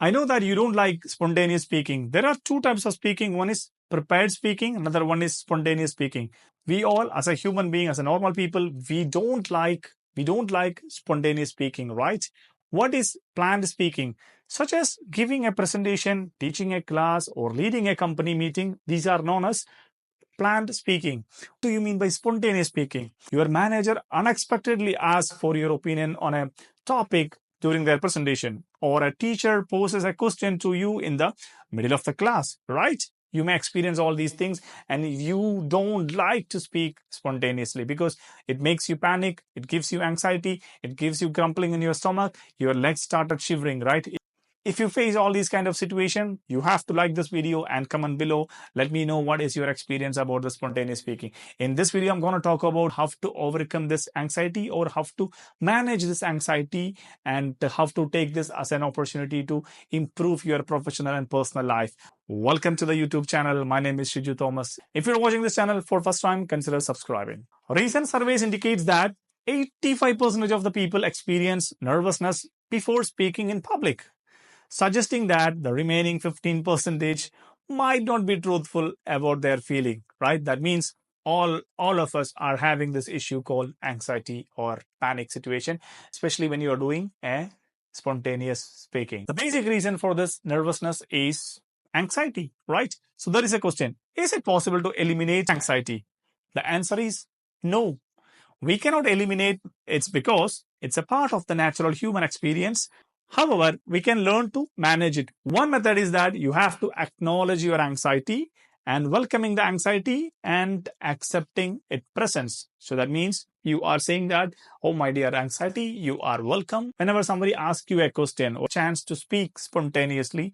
I know that you don't like spontaneous speaking. There are two types of speaking. One is prepared speaking, another one is spontaneous speaking. We all, as a human being, as a normal people, we don't like spontaneous speaking, right? What is planned speaking? Such as giving a presentation, teaching a class, or leading a company meeting. These are known as planned speaking. What do you mean by spontaneous speaking? Your manager unexpectedly asks for your opinion on a topic during their presentation, or a teacher poses a question to you in the middle of the class, right? You may experience all these things, and you don't like to speak spontaneously because it makes you panic, it gives you anxiety, it gives you grumbling in your stomach, your legs started shivering, right? If you face all these kind of situation, you have to like this video and comment below. Let me know what is your experience about the spontaneous speaking. In this video, I'm going to talk about how to overcome this anxiety, or how to manage this anxiety, and how to take this as an opportunity to improve your professional and personal life. Welcome to the YouTube channel. My name is Shiju Thomas. If you're watching this channel for first time, consider subscribing. Recent surveys indicates that 85% of the people experience nervousness before speaking in public, suggesting that the remaining 15% might not be truthful about their feeling, right? That means all of us are having this issue called anxiety or panic situation, especially when you are doing a spontaneous speaking. The basic reason for this nervousness is anxiety, right? So there is a question: is it possible to eliminate anxiety? The answer is no. We cannot eliminate it because it's a part of the natural human experience. However, we can learn to manage it. One method is that you have to acknowledge your anxiety and welcoming the anxiety and accepting its presence. So that means you are saying that, oh, my dear anxiety, you are welcome. Whenever somebody asks you a question or chance to speak spontaneously,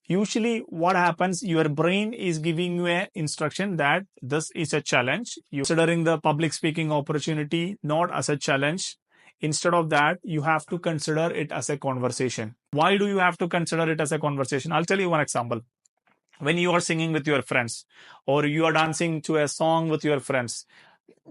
usually what happens, your brain is giving you an instruction that this is a challenge. You're considering the public speaking opportunity not as a challenge. Instead of that, you have to consider it as a conversation. Why do you have to consider it as a conversation? I'll tell you one example. When you are singing with your friends, or you are dancing to a song with your friends,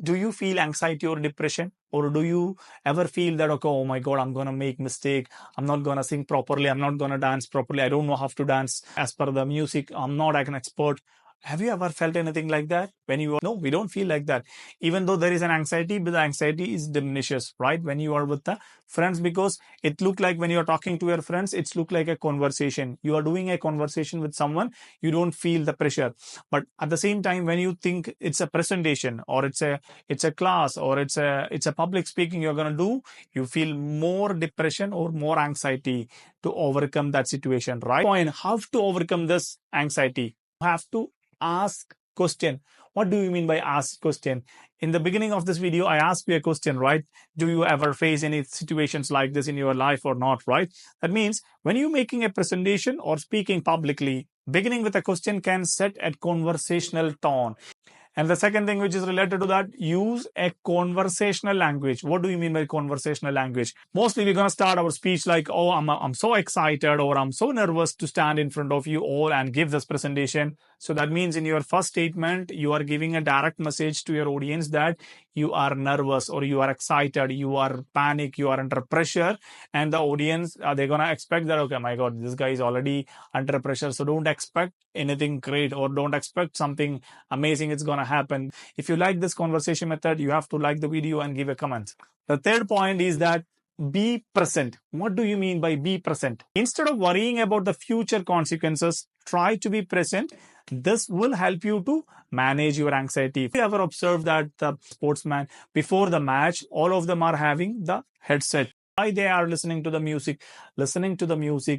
do you feel anxiety or depression? Or do you ever feel that, okay, oh my God, I'm going to make mistake. I'm not going to sing properly. I'm not going to dance properly. I don't know how to dance as per the music. I'm not an expert. Have you ever felt anything like that? No, we don't feel like that. Even though there is an anxiety, but the anxiety is diminishes, right? When you are with the friends, because it look like when you are talking to your friends, it's look like a conversation. You are doing a conversation with someone. You don't feel the pressure. But at the same time, when you think it's a presentation, or it's a class, or it's a public speaking you're going to do, you feel more depression or more anxiety to overcome that situation, right? Point: how to overcome this anxiety? You have to ask question. What do you mean by ask question? In the beginning of this video, I asked you a question, right? Do you ever face any situations like this in your life or not, right? That means when you're making a presentation or speaking publicly, beginning with a question can set a conversational tone. And the second thing which is related to that, use a conversational language. What do you mean by conversational language? Mostly we're going to start our speech like, oh, I'm so excited, or I'm so nervous to stand in front of you all and give this presentation. So that means in your first statement, you are giving a direct message to your audience that you are nervous, or you are excited, you are panic, you are under pressure. And the audience, they're going to expect that, okay, my God, this guy is already under pressure. So don't expect anything great, or don't expect something amazing it's going to happen. If you like this conversation method, you have to like the video and give a comment. The third point is that be present. What do you mean by be present? Instead of worrying about the future consequences, try to be present. This will help you to manage your anxiety. If you ever observed that the sportsman before the match, all of them are having the headset. Why they are listening to the music,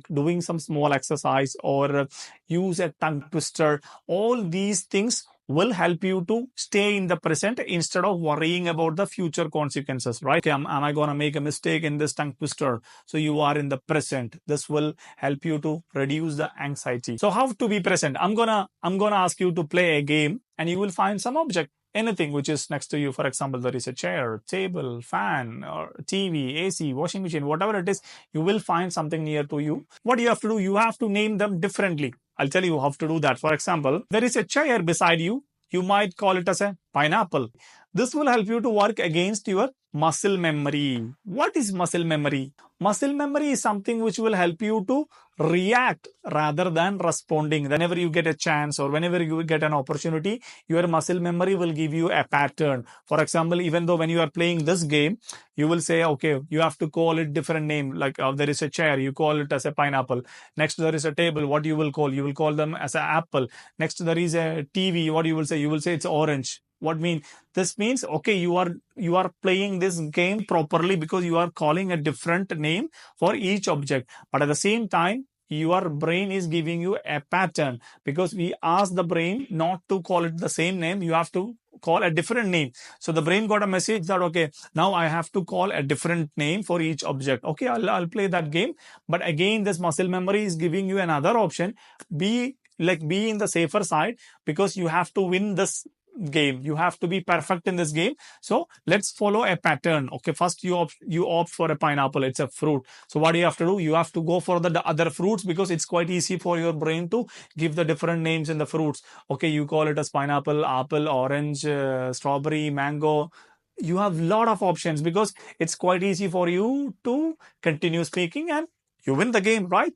doing some small exercise, or use a tongue twister. All these things will help you to stay in the present instead of worrying about the future consequences, right? Okay, am I going to make a mistake in this tongue twister? So you are in the present. This will help you to reduce the anxiety. So how to be present? I'm gonna ask you to play a game, and you will find some object, anything which is next to you. For example, there is a chair, table, fan, or TV, AC, washing machine, whatever it is, you will find something near to you. What you have to do, you have to name them differently. I'll tell you how to do that. For example, there is a chair beside you. You might call it as a pineapple. This will help you to work against your muscle memory. What is muscle memory? Muscle memory is something which will help you to react rather than responding. Whenever you get a chance or whenever you get an opportunity, your muscle memory will give you a pattern. For example, even though when you are playing this game, you will say, okay, you have to call it different name. Like there is a chair, you call it as a pineapple. Next, there is a table. What you will call? You will call them as an apple. Next, there is a TV. What you will say? You will say it's orange. What mean? This means, okay, you are playing this game properly because you are calling a different name for each object. But at the same time, your brain is giving you a pattern because we ask the brain not to call it the same name. You have to call a different name. So the brain got a message that, okay, now I have to call a different name for each object. Okay, I'll play that game. But again, this muscle memory is giving you another option. Be in the safer side because you have to win this game. You have to be perfect in this game. So let's follow a pattern. Okay, first you opt for a pineapple. It's a fruit. So what do you have to do? You have to go for the other fruits because it's quite easy for your brain to give the different names in the fruits. Okay, you call it as pineapple, apple, orange, strawberry, mango. You have a lot of options because it's quite easy for you to continue speaking and you win the game, right?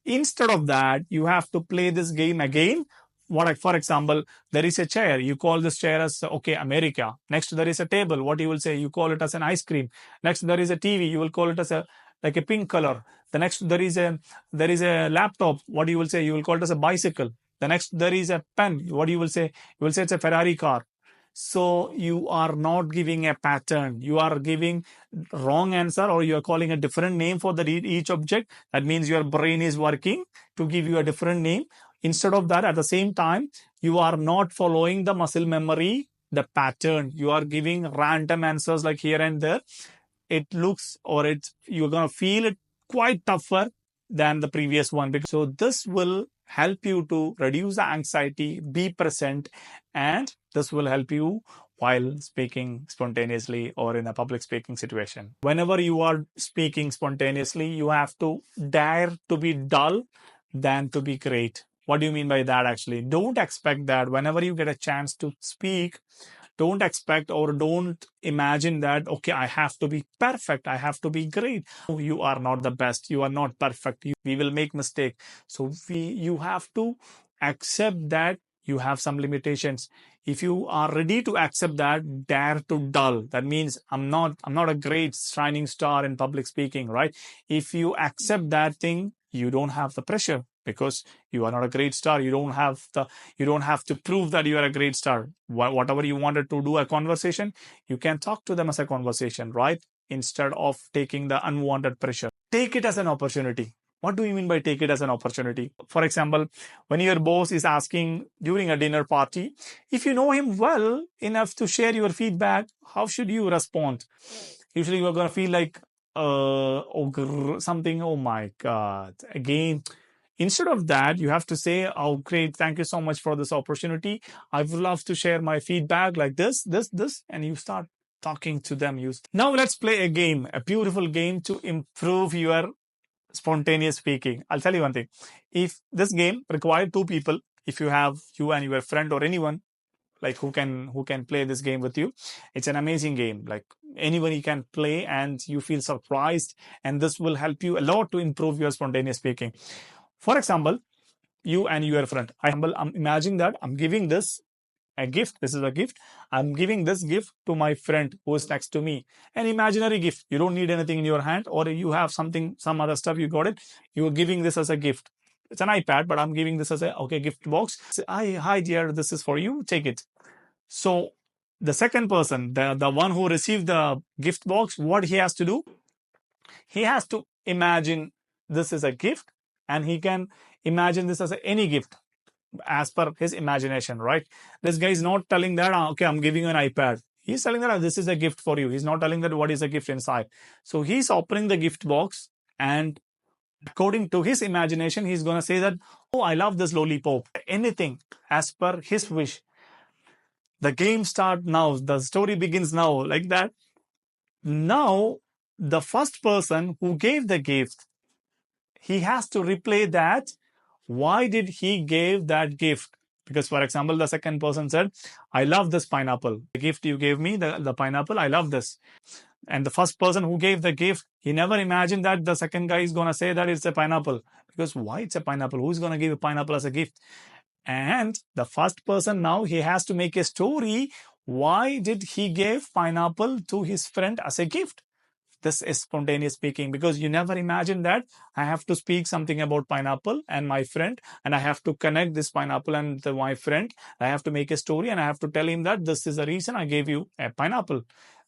Instead of that, you have to play this game again. For example, there is a chair. You call this chair as, okay, America. Next, there is a table. What you will say? You call it as an ice cream. Next, there is a TV. You will call it as like a pink color. The next, there is a laptop. What you will say? You will call it as a bicycle. The next, there is a pen. What you will say? You will say it's a Ferrari car. So you are not giving a pattern. You are giving wrong answer or you are calling a different name for each object. That means your brain is working to give you a different name. Instead of that, at the same time, you are not following the muscle memory, the pattern. You are giving random answers like here and there. It looks or you're going to feel it quite tougher than the previous one. So this will help you to reduce the anxiety, be present, and this will help you while speaking spontaneously or in a public speaking situation. Whenever you are speaking spontaneously, you have to dare to be dull than to be great. What do you mean by that actually? Don't expect that whenever you get a chance to speak, don't expect or don't imagine that, okay, I have to be perfect. I have to be great. You are not the best. You are not perfect. We will make mistake. So you have to accept that you have some limitations. If you are ready to accept that, dare to dull. That means I'm not a great shining star in public speaking, right? If you accept that thing, you don't have the pressure because you are not a great star. You don't have to prove that you are a great star. Whatever you wanted to do a conversation, you can talk to them as a conversation, right? Instead of taking the unwanted pressure. Take it as an opportunity. What do you mean by take it as an opportunity? For example, when your boss is asking during a dinner party, if you know him well enough to share your feedback, how should you respond? Usually you're going to feel like, something, oh my God, again. Instead of that, you have to say, oh, great, thank you so much for this opportunity. I would love to share my feedback like this, and you start talking to them. Now let's play a game, a beautiful game to improve your spontaneous speaking. I'll tell you one thing. If this game required two people, if you have you and your friend or anyone like who can play this game with you, it's an amazing game. Like anybody can play and you feel surprised, and this will help you a lot to improve your spontaneous speaking. For example, you and your friend. I'm imagining that I'm giving this a gift. This is a gift. I'm giving this gift to my friend who is next to me. An imaginary gift. You don't need anything in your hand, or you have some other stuff, you got it. You are giving this as a gift. It's an iPad, but I'm giving this as a gift box. Hi dear, this is for you. Take it. So the second person, the one who received the gift box, what he has to do? He has to imagine this is a gift, and he can imagine this as any gift as per his imagination, right? This guy is not telling that, okay, I'm giving you an iPad. He's telling that this is a gift for you. He's not telling that what is the gift inside. So he's opening the gift box, and according to his imagination, he's going to say that, oh, I love this lollipop. Anything as per his wish. The game starts now. The story begins now, like that. Now, the first person who gave the gift, he has to replay that. Why did he give that gift? Because, for example, the second person said, I love this pineapple. The gift you gave me, the pineapple, I love this. And the first person who gave the gift, he never imagined that the second guy is going to say that it's a pineapple. Because why it's a pineapple? Who's going to give a pineapple as a gift? And the first person, now he has to make a story. Why did he give pineapple to his friend as a gift? This is spontaneous speaking, because you never imagine that I have to speak something about pineapple and my friend, and I have to connect this pineapple and my friend. I have to make a story and I have to tell him that this is the reason I gave you a pineapple.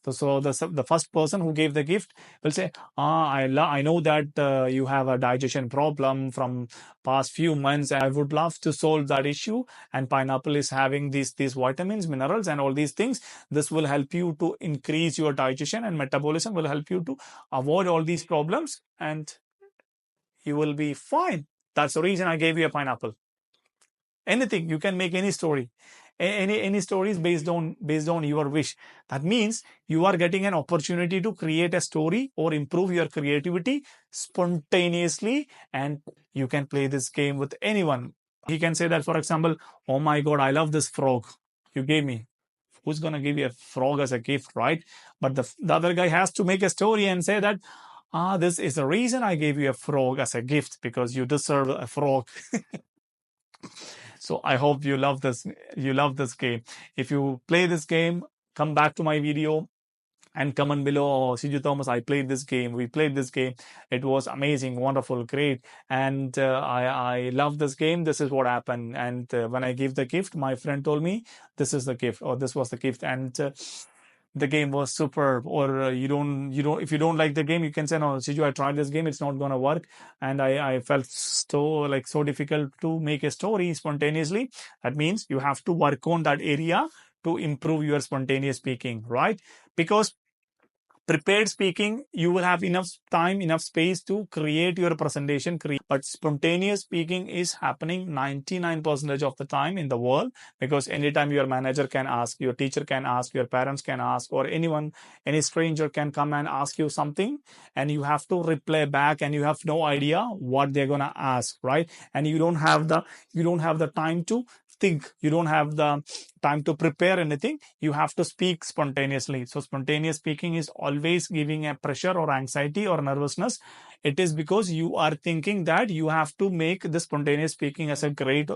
So the first person who gave the gift will say, I know that you have a digestion problem from past few months. I would love to solve that issue. And pineapple is having these vitamins, minerals, and all these things. This will help you to increase your digestion and metabolism, will help you to avoid all these problems, and you will be fine. That's the reason I gave you a pineapple. Anything, you can make any story. Any stories based on your wish. That means you are getting an opportunity to create a story or improve your creativity spontaneously, and you can play this game with anyone. He can say that, for example, oh my god, I love this frog you gave me. Who's going to give you a frog as a gift, right? But the other guy has to make a story and say that, this is the reason I gave you a frog as a gift, because you deserve a frog. So I hope you love this. You love this game. If you play this game, come back to my video and comment below. Oh, Siju Thomas, I played this game. We played this game. It was amazing, wonderful, great. And I love this game. This is what happened. And when I gave the gift, my friend told me, this is the gift, or this was the gift. And the game was superb. Or you don't, if you don't like the game, you can say, no, Siju, I tried this game. It's not going to work. And I felt so difficult to make a story spontaneously. That means you have to work on that area to improve your spontaneous speaking, right? Because prepared speaking, you will have enough time, enough space to create your presentation. But spontaneous speaking is happening 99% of the time in the world, because anytime your manager can ask, your teacher can ask, your parents can ask, or anyone, any stranger can come and ask you something, and you have to reply back, and you have no idea what they're gonna ask, right? And you don't have the time to think. You don't have the time to prepare anything. You have to speak spontaneously. So spontaneous speaking is always giving a pressure or anxiety or nervousness. It is because you are thinking that you have to make the spontaneous speaking as a great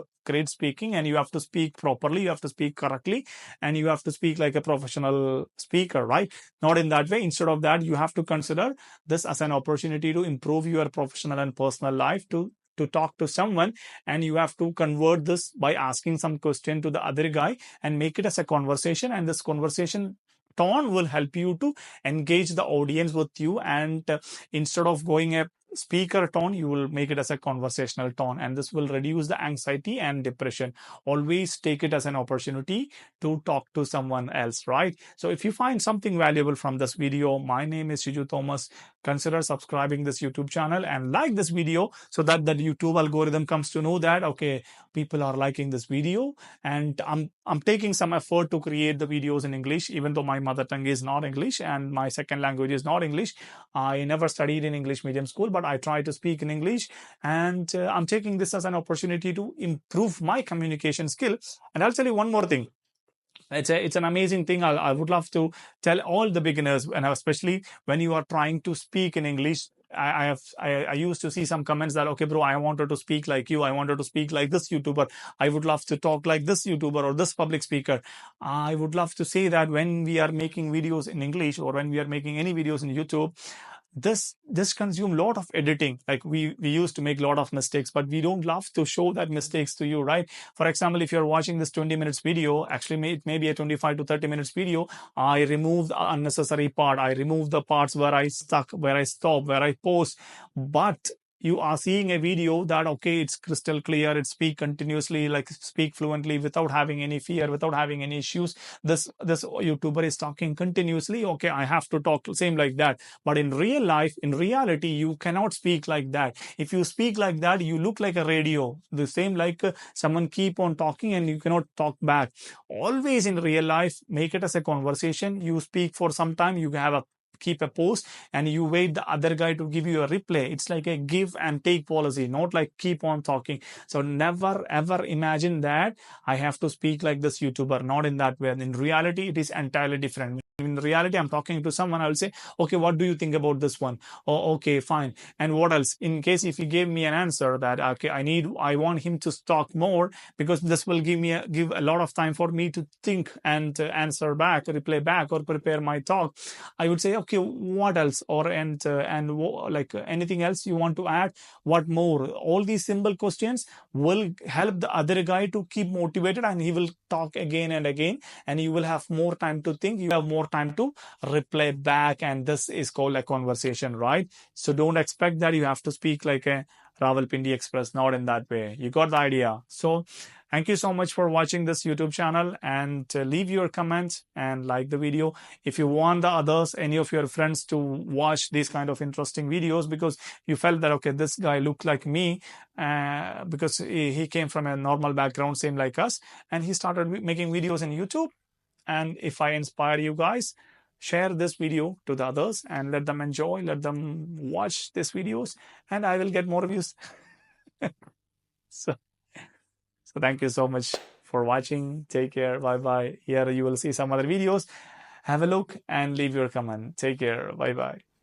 speaking, and you have to speak properly, you have to speak correctly, and you have to speak like a professional speaker, right? Not in that way. Instead of that, you have to consider this as an opportunity to improve your professional and personal life, to talk to someone, and you have to convert this by asking some question to the other guy and make it as a conversation. And this conversation tone will help you to engage the audience with you, and instead of going a speaker tone, you will make it as a conversational tone, and this will reduce the anxiety and depression. Always take it as an opportunity to talk to someone else, right? So if you find something valuable from this video, my name is Siju Thomas. Consider subscribing this YouTube channel and like this video, so that the YouTube algorithm comes to know that, okay, people are liking this video. And I'm taking some effort to create the videos in English, even though my mother tongue is not English and my second language is not English. I never studied in English medium school, but I try to speak in English, and I'm taking this as an opportunity to improve my communication skill. And I'll tell you one more thing. It's an amazing thing. I would love to tell all the beginners, and especially when you are trying to speak in English. I used to see some comments that, okay, bro, I wanted to speak like you. I wanted to speak like this YouTuber. I would love to talk like this YouTuber or this public speaker. I would love to say that when we are making videos in English, or when we are making any videos in YouTube, this consume a lot of editing. Like we used to make a lot of mistakes, but we don't love to show that mistakes to you, right? For example, if you're watching this 20 minutes video, actually it may be a 25 to 30 minutes video, I removed the unnecessary part. I removed the parts where I stuck, where I stop, where I pause. But you are seeing a video that, okay, it's crystal clear, it speak continuously, like speak fluently without having any fear, without having any issues. This YouTuber is talking continuously, okay, I have to talk same like that. But in real life, in reality, you cannot speak like that. If you speak like that, you look like a radio, the same like someone keep on talking and you cannot talk back. Always in real life, make it as a conversation. You speak for some time, you have a keep a post and you wait the other guy to give you a reply. It's like a give and take policy, not like keep on talking. So never ever imagine that I have to speak like this YouTuber. Not in that way. In reality, it is entirely different. In reality, I'm talking to someone, I will say, okay, what do you think about this one? Oh, okay, fine. And what else? In case if he gave me an answer that, okay, I want him to talk more, because this will give a lot of time for me to think and answer back, reply back, or prepare my talk. I would say, okay, what else? Or like anything else you want to add? What more? All these simple questions will help the other guy to keep motivated, and he will talk again and again, and you will have more time to think, you have more time to reply back, and this is called a conversation, right? So don't expect that you have to speak like a Rawalpindi Express, not in that way. You got the idea. So thank you so much for watching this YouTube channel, and leave your comments and like the video. If you want the others, any of your friends, to watch these kind of interesting videos, because you felt that, okay, this guy looked like me, because he came from a normal background, same like us, and he started making videos in YouTube. And if I inspire you guys, share this video to the others and let them enjoy, let them watch these videos, and I will get more views. so, so thank you so much for watching. Take care. Bye bye. Here you will see some other videos. Have a look and leave your comment. Take care. Bye bye.